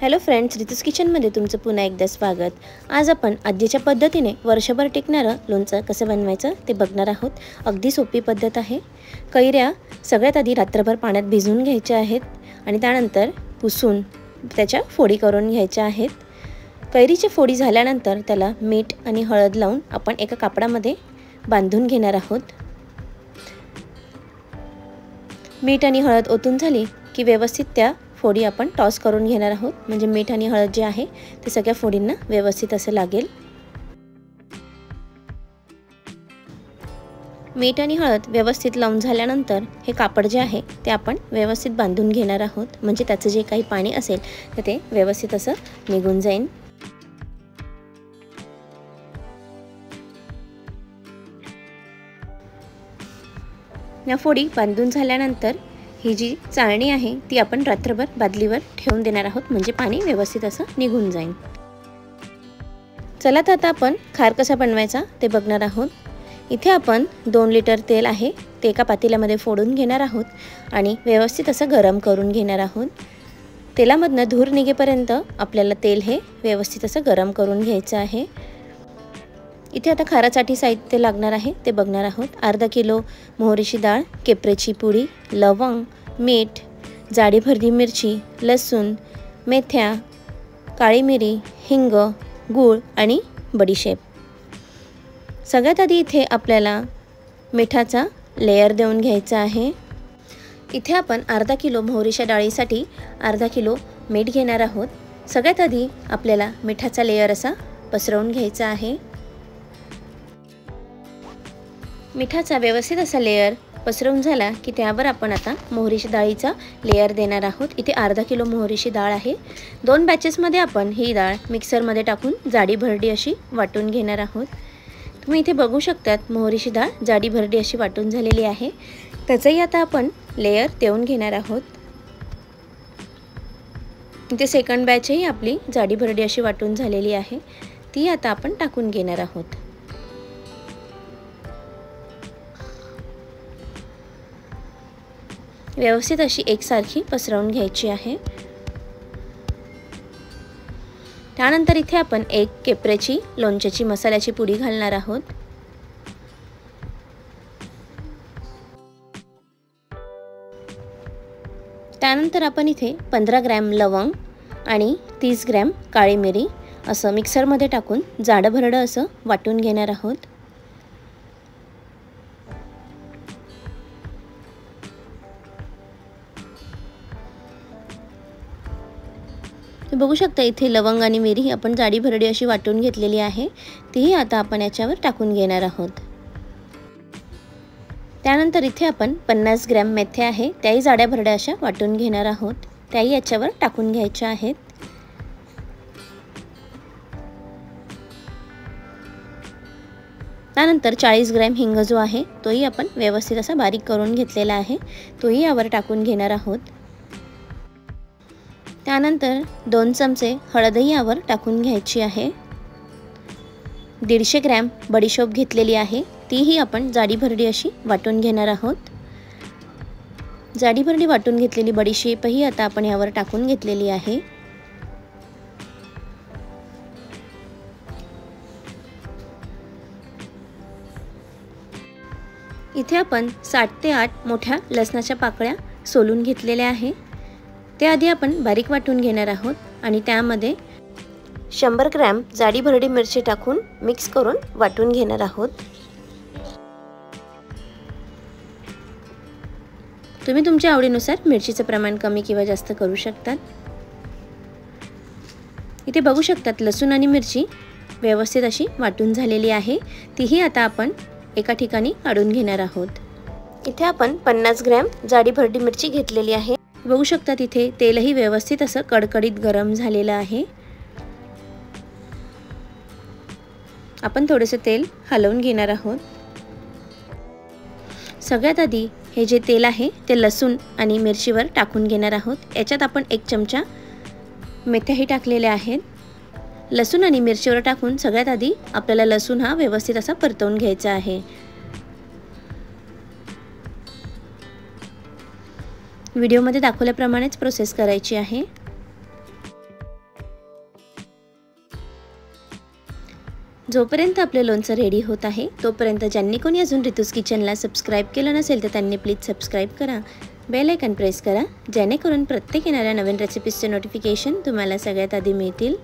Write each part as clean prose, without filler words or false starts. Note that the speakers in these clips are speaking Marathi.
हॅलो फ्रेंड्स, रितूज किचनमध्ये तुमचं पुन्हा एकदा स्वागत। आज आपण आजीच्या पद्धतीने वर्षभर टिकणारं लोणचं कसं बनवायचं ते बघणार आहोत। अगदी सोपी पद्धत आहे। कैऱ्या सगळ्यात आधी रात्रभर पाण्यात भिजवून घ्यायच्या आहेत आणि त्यानंतर पुसून त्याच्या फोडी करून घ्यायच्या आहेत। कैरीची फोडी झाल्यानंतर त्याला मीठ आणि हळद लावून आपण एका कापडामध्ये बांधून घेणार आहोत। मीठ आणि हळद ओतून झाली की व्यवस्थित त्या फोडी आपण टॉस करून घेणार आहोत, म्हणजे मीठ आणि हळद जे आहे ते सगळ्या फोडींना व्यवस्थित असं लागेल। मीठ आणि हळद व्यवस्थित लावून झाल्यानंतर हे कापड जे आहे ते आपण व्यवस्थित बांधून घेणार आहोत, म्हणजे त्याचं जे काही पाणी असेल तर ते व्यवस्थित असं निघून जाईल। या फोडी बांधून झाल्यानंतर ही जी चाळणी आहे ती आपण रात्रभर बादलीवर ठेवून देणार आहोत, म्हणजे पाणी व्यवस्थित असं निघून जाईल। चला तर आता आपण खार कसा बनवायचा ते बघणार आहोत। इथे आपण 2 लिटर तेल आहे ते एका पातेल्यामध्ये फोडून घेणार आहोत आणि व्यवस्थित असं गरम करून घेणार आहोत। तेलामधनं धूर निघेपर्यंत आपल्याला तेल हे व्यवस्थित असं गरम करून घ्यायचं आहे। इथे आता खारासाठी साहित्य लागणार आहे ते बघणार आहोत। अर्धा किलो मोहरीची डाळ, केपरेची पुडी, लवंग, मीठ, जाडी भरडी मिरची, लसूण, मेथ्या, काळी मिरी, हिंग, गूळ आणि बडीशेप। सगळ्यात आधी इथे आपल्याला मिठाचा लेयर देऊन घ्यायचा आहे। इथे आपण अर्धा किलो मोहरीच्या डाळीसाठी अर्धा किलो मीठ घेणार आहोत। सगळ्यात आधी आपल्याला मिठाचा लेयर असा पसरवून घ्यायचा आहे। मिठाचा व्यवस्थित असा लेयर पसरवून झाला की त्यावर आपण आता मोहरीच्या डाळीचा लेयर देणार आहोत। इथे अर्धा किलो मोहरीची डाळ आहे। 2 बॅचेसमध्ये आपण ही डाळ मिक्सरमध्ये टाकून जाडी भरडी अशी वाटून घेणार आहोत। तुम्ही इथे बघू शकतात मोहरीची डाळ जाडी भरडी अशी वाटून झालेली आहे। त्याचंही आता आपण लेयर देऊन घेणार आहोत। इथे सेकंड बॅचही आपली जाडी भरडी अशी वाटून झालेली आहे, ती आता आपण टाकून घेणार आहोत। व्यवस्थित अशी एकसारखी पसरवून घ्यायची आहे। त्यानंतर इथे आपण 1 केपरेची लोणच्याची मसाल्याची पुडी घालणार आहोत। त्यानंतर आपण इथे 15 ग्रॅम लवंग आणि 30 ग्रॅम काळी मिरी असं मिक्सरमध्ये टाकून जाडभरडं असं वाटून घेणार आहोत। बघू शकता इथे लवंग आणि मिरी आपण जाडी भरडी अशी वाटून घेतलेली आहे, तीही आता आपण याच्यावर टाकून घेणार आहोत। त्यानंतर इथे आपण 50 ग्रॅम मेथ्या आहे त्याही जाड्या भरड्या अशा वाटून घेणार आहोत, त्याही याच्यावर टाकून घ्यायच्या आहेत। त्यानंतर 40 ग्रॅम हिंग जो आहे तोही आपण व्यवस्थित असा बारीक करून घेतलेला आहे, तोही यावर टाकून घेणार आहोत। त्यानंतर 2 चमचे हळदही यावर टाकून घ्यायची आहे। 150 ग्रॅम बडीशेप घेतलेली आहे, तीही आपण जाडी भरडी अशी वाटून घेणार आहोत। जाडी भरडी वाटून घेतलेली बडीशेपही आता आपण यावर टाकून घेतलेली आहे। इथे आपण 7 ते 8 मोठ्या लसणाच्या पाकळ्या सोलून घेतलेल्या आहे, ते आधी आपण बारीक वाटून घेणार आहोत आणि त्यामध्ये 100 ग्रॅम जाडी भरडी मिरची टाकून मिक्स करून वाटून घेणार आहोत। तुम्ही तुमच्या आवडीनुसार मिरचीचं प्रमाण कमी किंवा जास्त करू शकतात। इथे बघू शकतात लसूण आणि मिरची व्यवस्थित अशी वाटून झालेली आहे, तीही आता आपण एका ठिकाणी काढून घेणार आहोत। इथे आपण 50 ग्रॅम जाडी भरडी मिरची घेतलेली आहे। बघू शकता तिथे तेलही व्यवस्थित असं कडकडीत गरम झालेलं आहे। आपण थोडेसे तेल हलवून घेणार आहोत। सगळ्यात आधी हे जे तेल आहे ते लसूण आणि मिरचीवर टाकून घेणार आहोत। याच्यात आपण 1 चमचा मेथ्याही टाकलेल्या आहेत। लसूण आणि मिरचीवर टाकून सगळ्यात आधी आपल्याला लसूण हा व्यवस्थित असा परतवून घ्यायचा आहे। व्हिडिओमध्ये दाखवल्याप्रमाणेच प्रोसेस करायची आहे। जोपर्यंत आपलं लोणचं रेडी होत आहे तोपर्यंत ज्यांनी कोणी अजून रितूज किचनला सबस्क्राईब केलं नसेल तर त्यांनी प्लीज सबस्क्राईब करा, बेल आयकॉन प्रेस करा, जेणेकरून प्रत्येक येणाऱ्या नवीन रेसिपीजचे नोटिफिकेशन तुम्हाला सगळ्यात आधी मिळतील।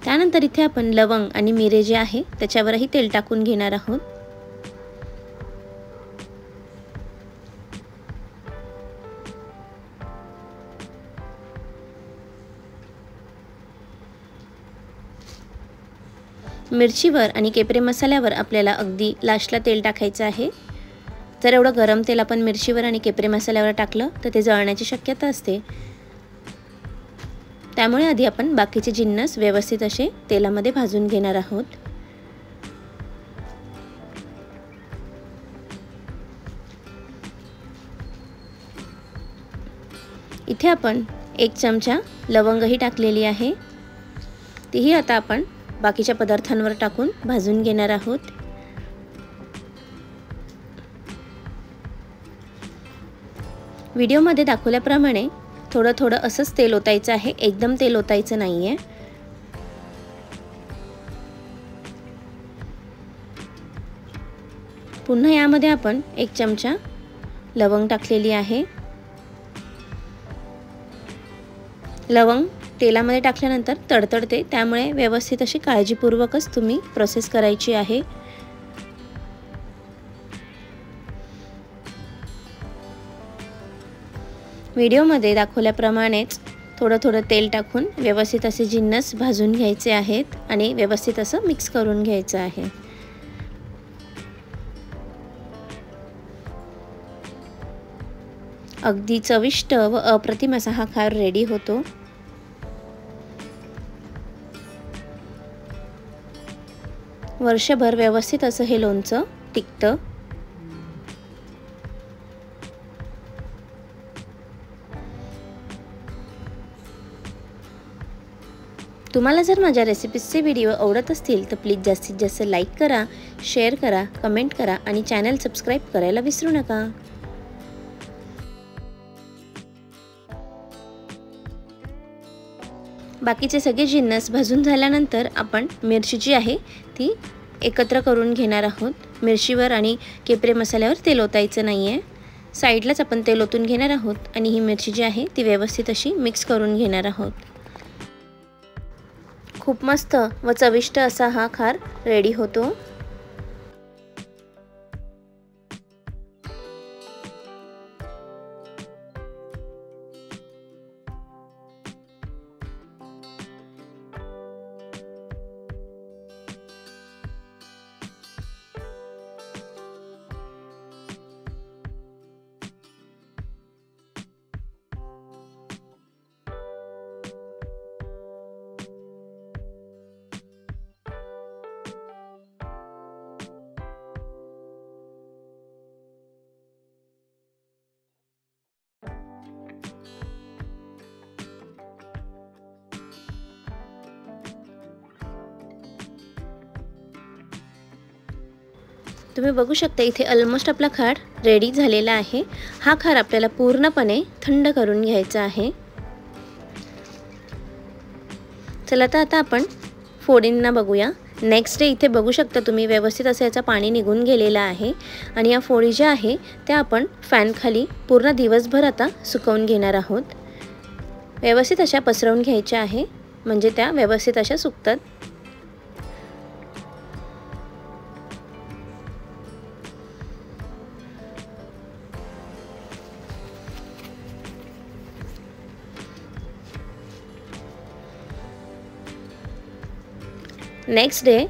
त्यानंतर इथे आपण लवंग आणि मिरे जे आहे त्याच्यावरही तेल टाकून घेणार आहोत। मिरचीवर आणि केपरे मसाल्यावर आपल्याला अगदी लास्टला तेल टाकायचं आहे। जर एवढं गरम तेल आपण मिरचीवर आणि केपरे मसाल्यावर टाकलं तर ते जळण्याची शक्यता असते, त्यामुळे आधी आपण बाकीचे जिन्नस व्यवस्थित असे तेलामध्ये भाजून घेणार आहोत। इथे आपण 1 चमचा लवंगही टाकलेली आहे, तीही आता आपण बाकीच्या पदार्थांवर टाकून भाजून घेणार आहोत। व्हिडिओमध्ये दाखवल्याप्रमाणे थोडं थोडं असंच तेल ओतायचं आहे, एकदम तेल ओतायचं नाहीये। पुन्हा यामध्ये आपण 1 चमचा लवंग टाकलेली आहे। लवंग तेलामध्ये टाकल्यानंतर तडतडते, त्यामुळे व्यवस्थित अशी काळजीपूर्वकच तुम्ही प्रोसेस करायची आहे। व्हिडिओमध्ये दाखवल्याप्रमाणेच थोडं थोडं तेल टाकून व्यवस्थित असे जिन्नस भाजून घ्यायचे आहेत आणि व्यवस्थित असं मिक्स करून घ्यायचं आहे। अगदी चविष्ट व अप्रतिम असा हा खार रेडी होतो। वर्षभर व्यवस्थित असं हे लोणचं टिकतं। तुम्हाला जर माझ्या रेसिपीजचे व्हिडिओ आवडत असतील तर प्लीज जास्तीत जास्त लाईक करा, शेअर करा, कमेंट करा आणि चॅनल सबस्क्राईब करायला विसरू नका। बाकीचे सगळे जिन्नस भाजून झाल्यानंतर आपण मिरची जी आहे ती एकत्र करून घेणार आहोत। मिरचीवर आणि केपरे मसाल्यावर तेल ओतायचं नाहीये, साईडलाच आपण तेल ओतून घेणार आहोत आणि ही मिरची जी आहे ती व्यवस्थित अशी मिक्स करून घेणार आहोत। खूप मस्त व चविष्ट असा हा खार रेडी होतो। तुम्ही बघू शकता इथे ऑलमोस्ट आपला खार रेडी झालेला आहे। हा खार आपल्याला पूर्णपणे थंड करून घ्यायचा आहे। चला तर आता आपण फोडींना बघूया। नेक्स्ट डे इथे बघू शकता तुम्ही व्यवस्थित असं याचं पाणी निघून गेलेलं आहे आणि या फोडी ज्या आहे त्या आपण फॅन खाली पूर्ण दिवसभर आता सुकवून घेणार आहोत। व्यवस्थित अशा पसरवून घ्यायच्या आहे म्हणजे त्या व्यवस्थित अशा सुकतात। नेक्स्ट डे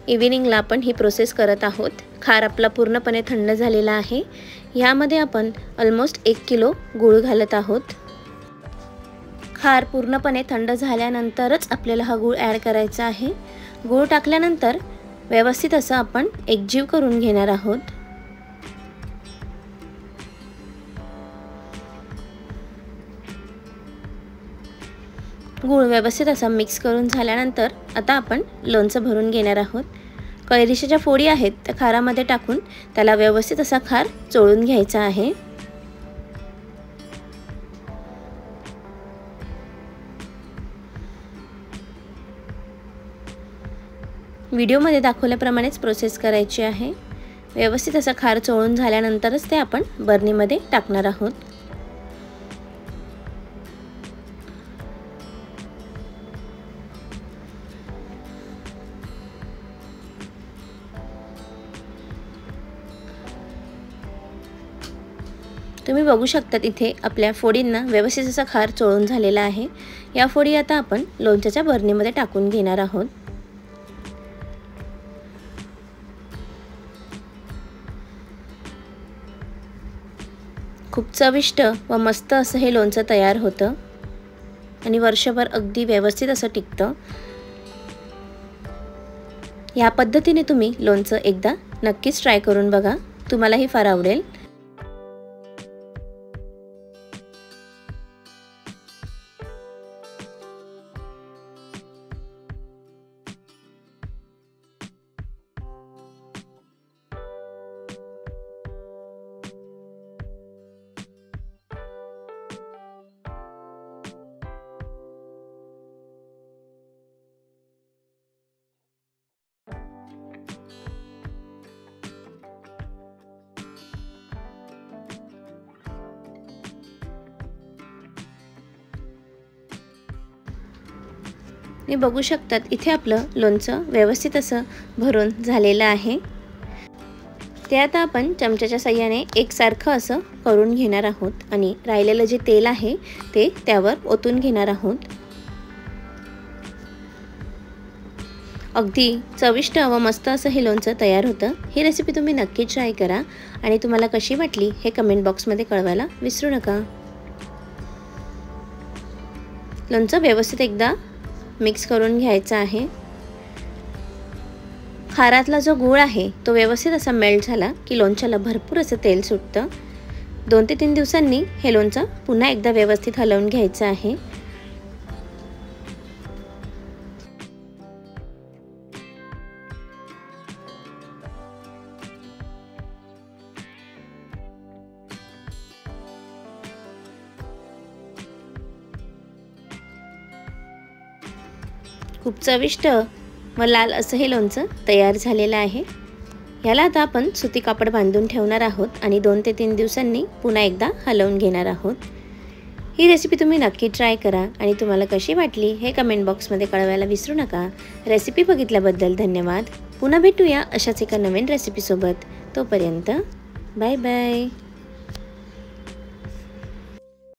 इव्हिनिंगला आपण ही प्रोसेस करत आहोत। खार आपला पूर्णपणे थंड झालेला आहे। यामध्ये आपण ऑलमोस्ट 1 किलो गूळ घालत आहोत। खार पूर्णपणे थंड झाल्यानंतरच आपल्याला हा गूळ ॲड करायचा आहे। गूळ टाकल्यानंतर व्यवस्थित असं आपण एकजीव करून घेणार आहोत। गूळ व्यवस्थित असा मिक्स करून झाल्यानंतर आता आपण लोणचं भरून घेणार आहोत। कैरीच्या ज्या फोडी आहेत त्या खारामध्ये टाकून त्याला व्यवस्थित असा खार चोळून घ्यायचा आहे। व्हिडिओमध्ये दाखवल्याप्रमाणेच प्रोसेस करायची आहे। व्यवस्थित असा खार चोळून झाल्यानंतरच ते आपण बर्नीमध्ये टाकणार आहोत। तुम्ही बघू शकता इथे आपल्या फोडींना व्यवस्थित असा खार चोळून झालेला आहे। या फोडी आता आपण लोणच्याच्या बर्नीमध्ये टाकून घेणार आहोत। खूप चविष्ट व मस्त असं हे लोणचं तयार होतं आणि वर्षभर अगदी व्यवस्थित असं टिकतं। या पद्धतीने तुम्ही लोणचं एकदा नक्कीच ट्राय करून बघा, तुम्हालाही फार आवडेल। मी बघू शकतात इथे आपलं लोणचं व्यवस्थित असं भरून झालेलं आहे। ते आता आपण चमच्याच्या साहाय्याने एकसारखं असं करून घेणार आहोत आणि राहिलेलं जे तेल आहे ते त्यावर ओतून घेणार आहोत। अगदी चविष्ट व मस्त असं हे लोणचं तयार होतं। ही रेसिपी तुम्ही नक्की ट्राय करा आणि तुम्हाला कशी वाटली हे कमेंट बॉक्समध्ये कळवायला विसरू नका। लोणचं व्यवस्थित एकदा मिक्स करून घ्यायचा आहे। खारातला जो गूळ आहे तो व्यवस्थित असा मेल्ट झाला की लोणच्याला भरपूर असं तेल सुटतं। 2 ते 3 दिवसांनी हे लोणचं पुन्हा एकदा व्यवस्थित हलवून घ्यायचं आहे। खूप चविष्ट व लाल असं हे लोणचं तयार झालेलं आहे। याला आता आपण सुती कापड बांधून ठेवणार आहोत आणि 2 ते 3 दिवसांनी पुन्हा एकदा हलवून घेणार आहोत। ही रेसिपी तुम्ही नक्की ट्राय करा आणि तुम्हाला कशी वाटली हे कमेंट बॉक्समध्ये कळवायला विसरू नका। रेसिपी बघितल्याबद्दल धन्यवाद। पुन्हा भेटूया अशाच एका नवीन रेसिपीसोबत। तोपर्यंत बाय बाय।